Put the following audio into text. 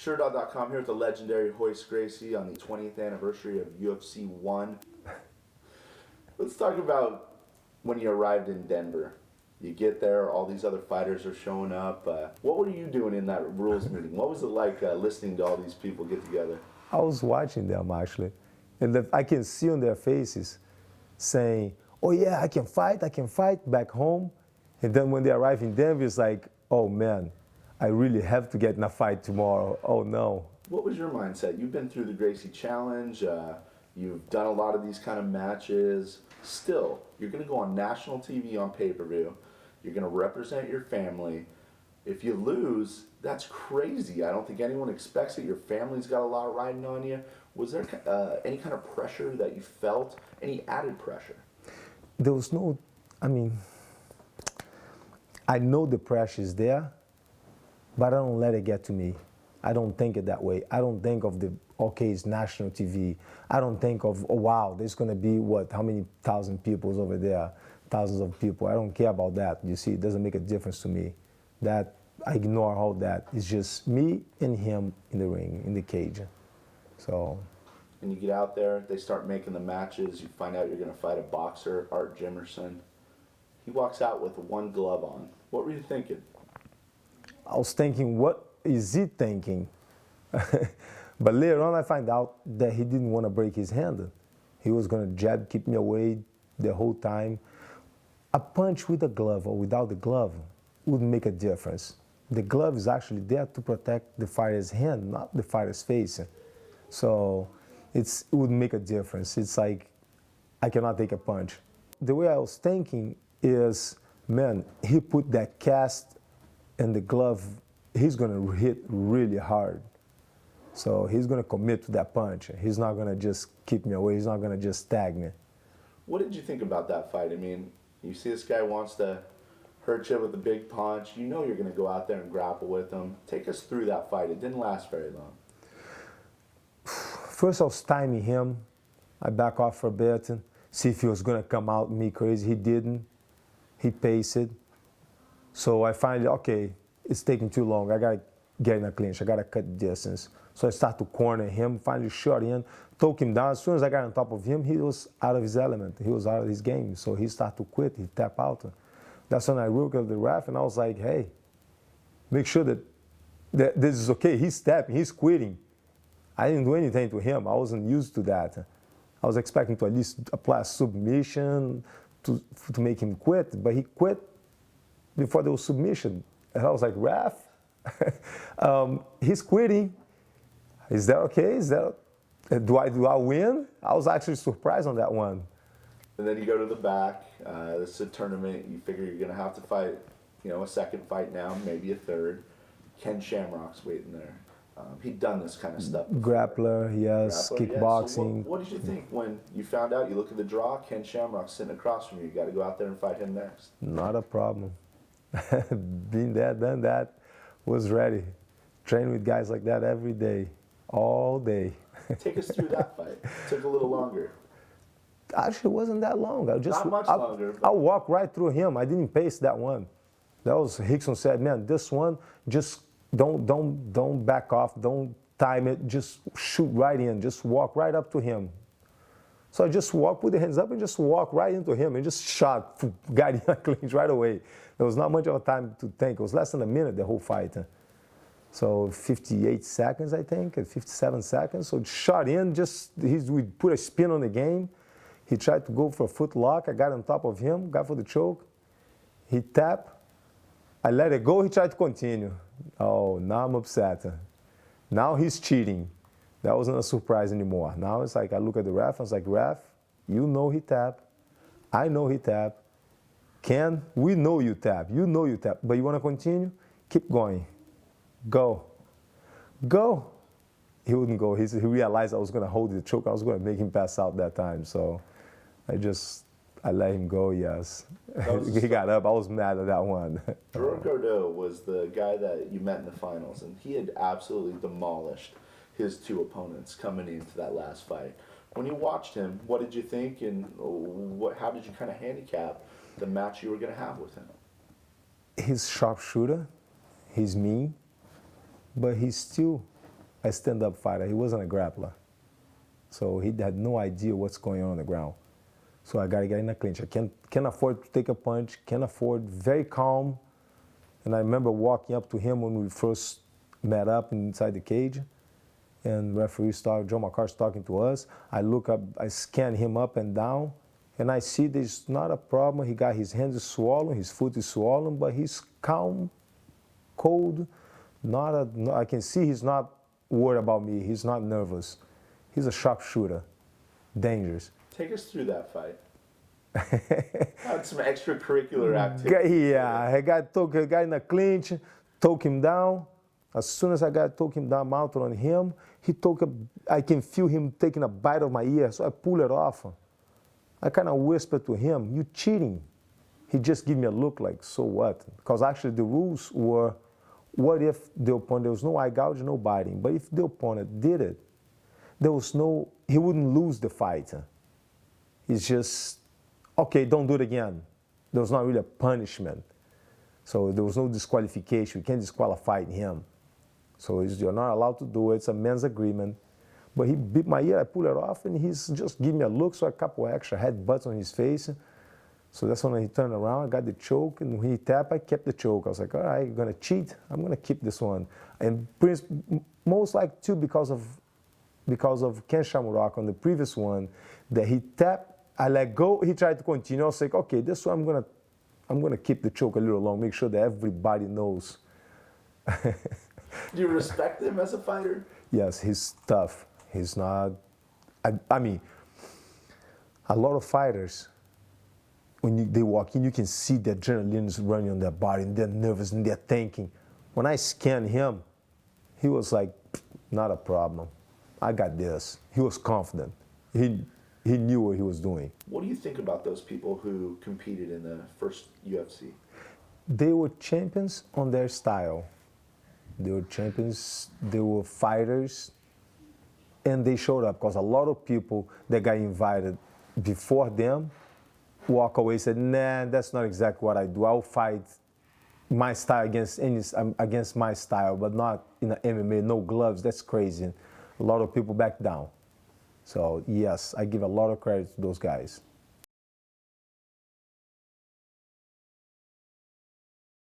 Sherdog.com here with the legendary Royce Gracie on the 20th anniversary of UFC 1. Let's talk about when you arrived in Denver. You get there, all these other fighters are showing up. What were you doing in that rules meeting? What was it like listening to all these people get together? I was watching them actually, and I can see on their faces saying, oh yeah, I can fight back home. And then when they arrive in Denver, it's like, oh man, I really have to get in a fight tomorrow. Oh no. What was your mindset? You've been through the Gracie Challenge. You've done a lot of these kind of matches. Still, you're going to go on national TV on pay-per-view. You're going to represent your family. If you lose, that's crazy. I don't think anyone expects it. Your family's got a lot riding on you. Was there any kind of pressure that you felt? Any added pressure? There was no, I know the pressure is there, but I don't let it get to me. I don't think it that way. I don't think of okay, it's national TV. I don't think of, oh wow, there's going to be how many thousand people over there, thousands of people. I don't care about that. You see, it doesn't make a difference to me. That, I ignore all that. It's just me and him in the ring, in the cage. So. And you get out there, they start making the matches. You find out you're going to fight a boxer, Art Jimmerson. He walks out with one glove on. What were you thinking? I was thinking, what is he thinking? But later on, I find out that he didn't want to break his hand. He was going to jab, keep me away the whole time. A punch with a glove or without the glove wouldn't make a difference. The glove is actually there to protect the fighter's hand, not the fighter's face. So it wouldn't make a difference. It's like, I cannot take a punch. The way I was thinking is, man, he put that cast in the glove, he's going to hit really hard. So he's going to commit to that punch. He's not going to just keep me away. He's not going to just tag me. What did you think about that fight? I mean, you see this guy wants to hurt you with a big punch. You know you're going to go out there and grapple with him. Take us through that fight. It didn't last very long. First I was timing him. I back off for a bit and see if he was going to come out me crazy. He didn't. He paced it. So I finally, okay, it's taking too long. I got to get in a clinch. I got to cut distance. So I start to corner him, finally shot in, took him down. As soon as I got on top of him, he was out of his element. He was out of his game. So he started to quit. He tapped out. That's when I looked at the ref and I was like, hey, make sure that this is okay. He's tapping. He's quitting. I didn't do anything to him. I wasn't used to that. I was expecting to at least apply a submission to make him quit, but he quit before there was submission. And I was like, ref, he's quitting. Is that okay? Do I win? I was actually surprised on that one. And then you go to the back. This is a tournament. You figure you're going to have to fight, a second fight now, maybe a third. Ken Shamrock's waiting there. He'd done this kind of stuff before. Grappler, yes, kickboxing. Yeah. So what did you think when you found out? You look at the draw, Ken Shamrock's sitting across from you. You got to go out there and fight him next. Not a problem. Been there, done that, was ready. Train with guys like that every day, all day. Take us through that fight. It took a little longer. Actually, it wasn't that long. Not much longer. I walked right through him. I didn't pace that one. That was, Rickson said, man, this one, just don't back off, don't time it, just shoot right in, just walk right up to him. So I just walked, put the hands up and just walked right into him and just shot, got in a clinch right away. There was not much of a time to think. It was less than a minute, the whole fight. So 58 seconds, I think, 57 seconds. So shot in, we put a spin on the game. He tried to go for a foot lock. I got on top of him, got for the choke. He tapped. I let it go. He tried to continue. Oh, now I'm upset. Now he's cheating. That wasn't a surprise anymore. Now it's like I look at the ref. I was like, ref, you know he tapped. I know he tapped. Ken, we know you tap. You know you tap. But you want to continue? Keep going. Go. Go. He wouldn't go. He realized I was going to hold the choke. I was going to make him pass out that time. So I let him go, yes. He got up. I was mad at that one. Gerard Gordeau was the guy that you met in the finals, and he had absolutely demolished his two opponents coming into that last fight. When you watched him, what did you think, and how did you kind of handicap the match you were going to have with him? He's sharpshooter. He's mean. But he's still a stand-up fighter. He wasn't a grappler. So he had no idea what's going on the ground. So I got to get in a clinch. I can't afford to take a punch, can't afford, very calm. And I remember walking up to him when we first met up inside the cage. And referee John McCart's talking to us. I look up, I scan him up and down. And I see there's not a problem. He got his hands swollen, his foot is swollen, but he's calm, cold. I can see he's not worried about me. He's not nervous. He's a sharpshooter, dangerous. Take us through that fight. Had some extracurricular activity. Yeah, I got in a clinch, took him down. As soon as I took him down, mounted on him, I can feel him taking a bite of my ear, so I pull it off. I kind of whispered to him, "You cheating." He just gave me a look like, "So what?" Because actually the rules were, what if the opponent, there was no eye gouge, no biting, but if the opponent did it, he wouldn't lose the fight. It's just, okay, don't do it again. There was not really a punishment. So there was no disqualification. You can't disqualify him. So you're not allowed to do it. It's a men's agreement. But he bit my ear, I pulled it off, and he's just giving me a look, so a couple extra headbutts on his face. So that's when he turned around, I got the choke, and when he tapped, I kept the choke. I was like, all right, you're going to cheat? I'm going to keep this one. And most likely, too, because of Ken Shamrock on the previous one, that he tapped, I let go, he tried to continue. I was like, okay, this one I'm gonna keep the choke a little long, make sure that everybody knows. Do you respect him as a fighter? Yes, he's tough. He's not, I mean, a lot of fighters, when they walk in, you can see the adrenaline is running on their body, and they're nervous, and they're thinking. When I scanned him, he was like, not a problem. I got this. He was confident. He knew what he was doing. What do you think about those people who competed in the first UFC? They were champions on their style. They were champions, they were fighters, and they showed up because a lot of people that got invited before them walk away and said, nah, that's not exactly what I do. I'll fight my style against my style, but not in the MMA, no gloves, that's crazy. A lot of people back down. So yes, I give a lot of credit to those guys.